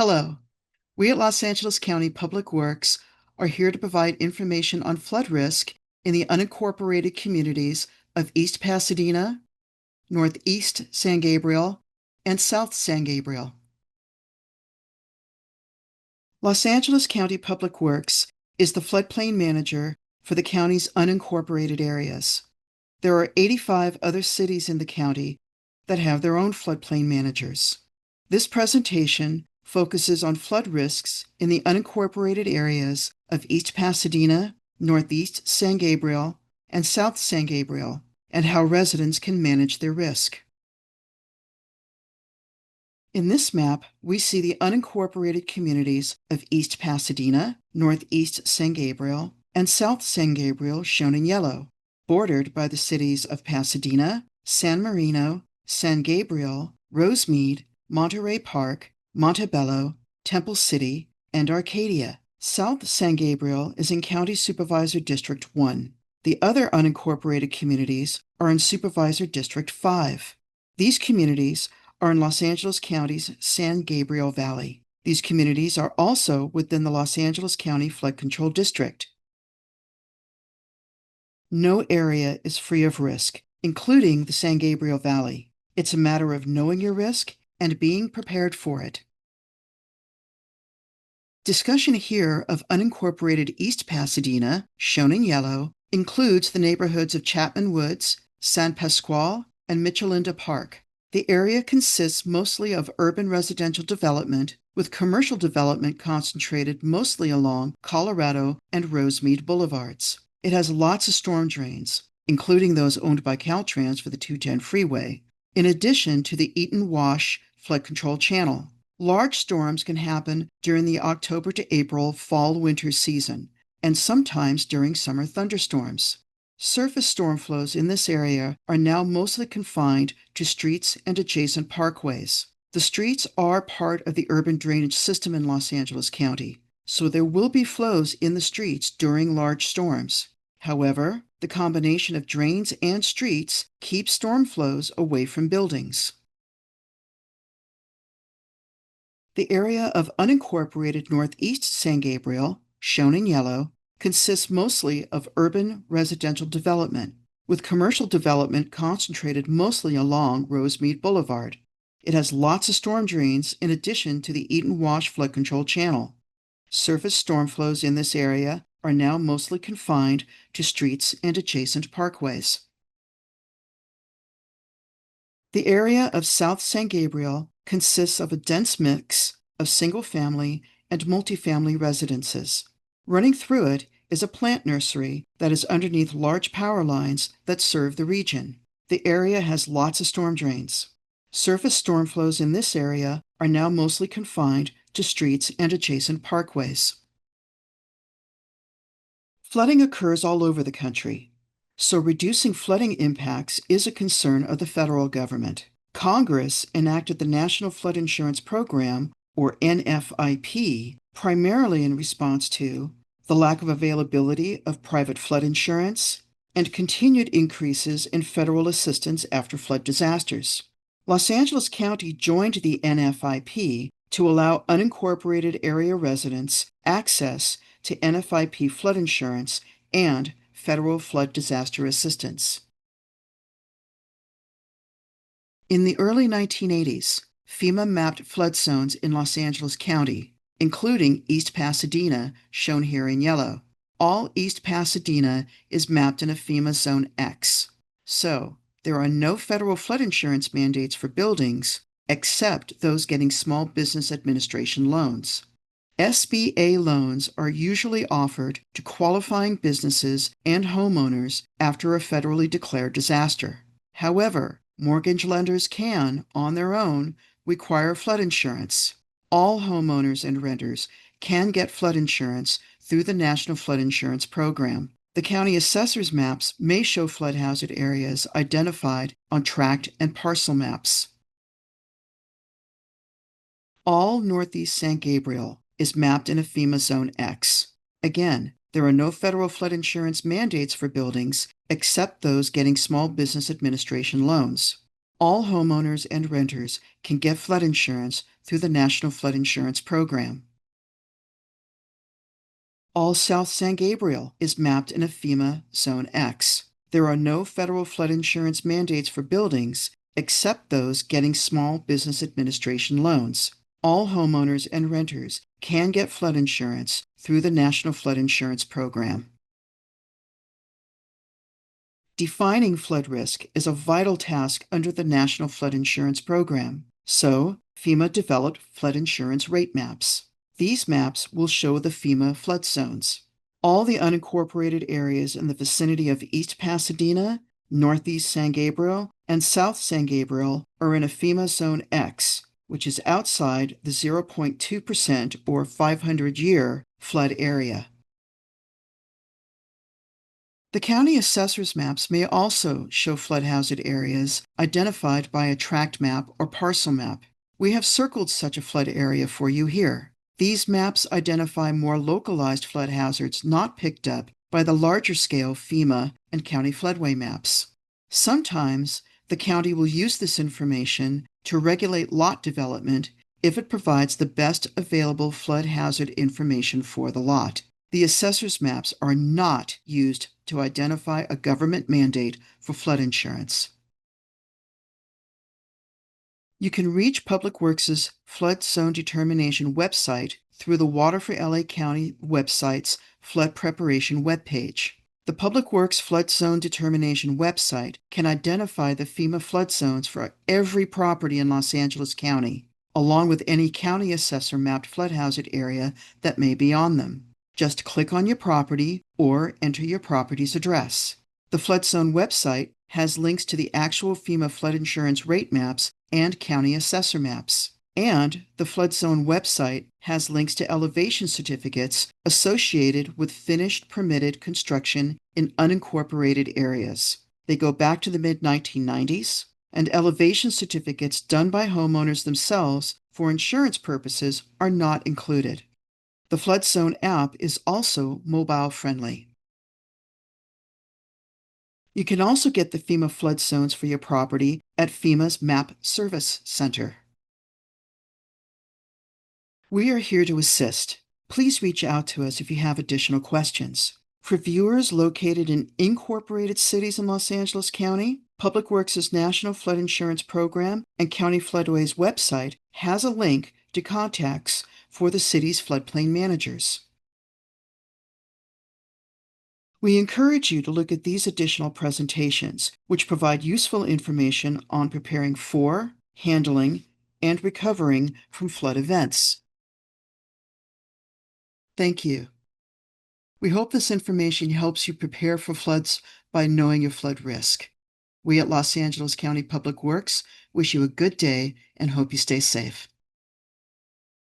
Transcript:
Hello. We at Los Angeles County Public Works are here to provide information on flood risk in the unincorporated communities of East Pasadena, Northeast San Gabriel, and South San Gabriel. Los Angeles County Public Works is the floodplain manager for the county's unincorporated areas. There are 85 other cities in the county that have their own floodplain managers. This presentation focuses on flood risks in the unincorporated areas of East Pasadena, Northeast San Gabriel, and South San Gabriel, and how residents can manage their risk. In this map, we see the unincorporated communities of East Pasadena, Northeast San Gabriel, and South San Gabriel shown in yellow, bordered by the cities of Pasadena, San Marino, San Gabriel, Rosemead, Monterey Park, Montebello, Temple City, and Arcadia. South San Gabriel is in County Supervisor District 1. The other unincorporated communities are in Supervisor District 5. These communities are in Los Angeles County's San Gabriel Valley. These communities are also within the Los Angeles County Flood Control District. No area is free of risk, including the San Gabriel Valley. It's a matter of knowing your risk and being prepared for it. Discussion here of unincorporated East Pasadena, shown in yellow, includes the neighborhoods of Chapman Woods, San Pasqual, and Michelinda Park. The area consists mostly of urban residential development, with commercial development concentrated mostly along Colorado and Rosemead Boulevards. It has lots of storm drains, including those owned by Caltrans for the 210 freeway, in addition to the Eaton Wash flood control channel. Large storms can happen during the October to April fall-winter season, and sometimes during summer thunderstorms. Surface storm flows in this area are now mostly confined to streets and adjacent parkways. The streets are part of the urban drainage system in Los Angeles County, so there will be flows in the streets during large storms. However, the combination of drains and streets keeps storm flows away from buildings. The area of unincorporated Northeast San Gabriel, shown in yellow, consists mostly of urban residential development, with commercial development concentrated mostly along Rosemead Boulevard. It has lots of storm drains in addition to the Eaton Wash flood control channel. Surface storm flows in this area are now mostly confined to streets and adjacent parkways. The area of South San Gabriel consists of a dense mix of single-family and multifamily residences. Running through it is a plant nursery that is underneath large power lines that serve the region. The area has lots of storm drains. Surface storm flows in this area are now mostly confined to streets and adjacent parkways. Flooding occurs all over the country, so reducing flooding impacts is a concern of the federal government. Congress enacted the National Flood Insurance Program, or NFIP, primarily in response to the lack of availability of private flood insurance and continued increases in federal assistance after flood disasters. Los Angeles County joined the NFIP to allow unincorporated area residents access to NFIP flood insurance and federal flood disaster assistance. In the early 1980s, FEMA mapped flood zones in Los Angeles County, including East Pasadena, shown here in yellow. All East Pasadena is mapped in a FEMA Zone X. So, there are no federal flood insurance mandates for buildings, except those getting Small Business Administration loans. SBA loans are usually offered to qualifying businesses and homeowners after a federally declared disaster. However, mortgage lenders can, on their own, require flood insurance. All homeowners and renters can get flood insurance through the National Flood Insurance Program. The county assessor's maps may show flood hazard areas identified on tract and parcel maps. All Northeast San Gabriel is mapped in a FEMA Zone X. Again, there are no federal flood insurance mandates for buildings except those getting Small Business Administration loans. All homeowners and renters can get flood insurance through the National Flood Insurance Program. All South San Gabriel is mapped in a FEMA Zone X. There are no federal flood insurance mandates for buildings except those getting Small Business Administration loans. All homeowners and renters can get flood insurance through the National Flood Insurance Program. Defining flood risk is a vital task under the National Flood Insurance Program, so FEMA developed flood insurance rate maps. These maps will show the FEMA flood zones. All the unincorporated areas in the vicinity of East Pasadena, Northeast San Gabriel, and South San Gabriel are in a FEMA Zone X, which is outside the 0.2% or 500-year flood area. The county assessor's maps may also show flood hazard areas identified by a tract map or parcel map. We have circled such a flood area for you here. These maps identify more localized flood hazards not picked up by the larger-scale FEMA and county floodway maps. Sometimes, the county will use this information to regulate lot development if it provides the best available flood hazard information for the lot. The assessor's maps are not used to identify a government mandate for flood insurance. You can reach Public Works' Flood Zone Determination website through the Water for LA County website's Flood Preparation webpage. The Public Works Flood Zone Determination website can identify the FEMA flood zones for every property in Los Angeles County, along with any county assessor mapped flood hazard area that may be on them. Just click on your property or enter your property's address. The Flood Zone website has links to the actual FEMA flood insurance rate maps and county assessor maps. And the Flood Zone website has links to elevation certificates associated with finished permitted construction in unincorporated areas. They go back to the mid-1990s, and elevation certificates done by homeowners themselves for insurance purposes are not included. The Flood Zone app is also mobile-friendly. You can also get the FEMA flood zones for your property at FEMA's Map Service Center. We are here to assist. Please reach out to us if you have additional questions. For viewers located in incorporated cities in Los Angeles County, Public Works' National Flood Insurance Program and County Floodways website has a link to contacts for the city's floodplain managers. We encourage you to look at these additional presentations, which provide useful information on preparing for, handling, and recovering from flood events. Thank you. We hope this information helps you prepare for floods by knowing your flood risk. We at Los Angeles County Public Works wish you a good day and hope you stay safe.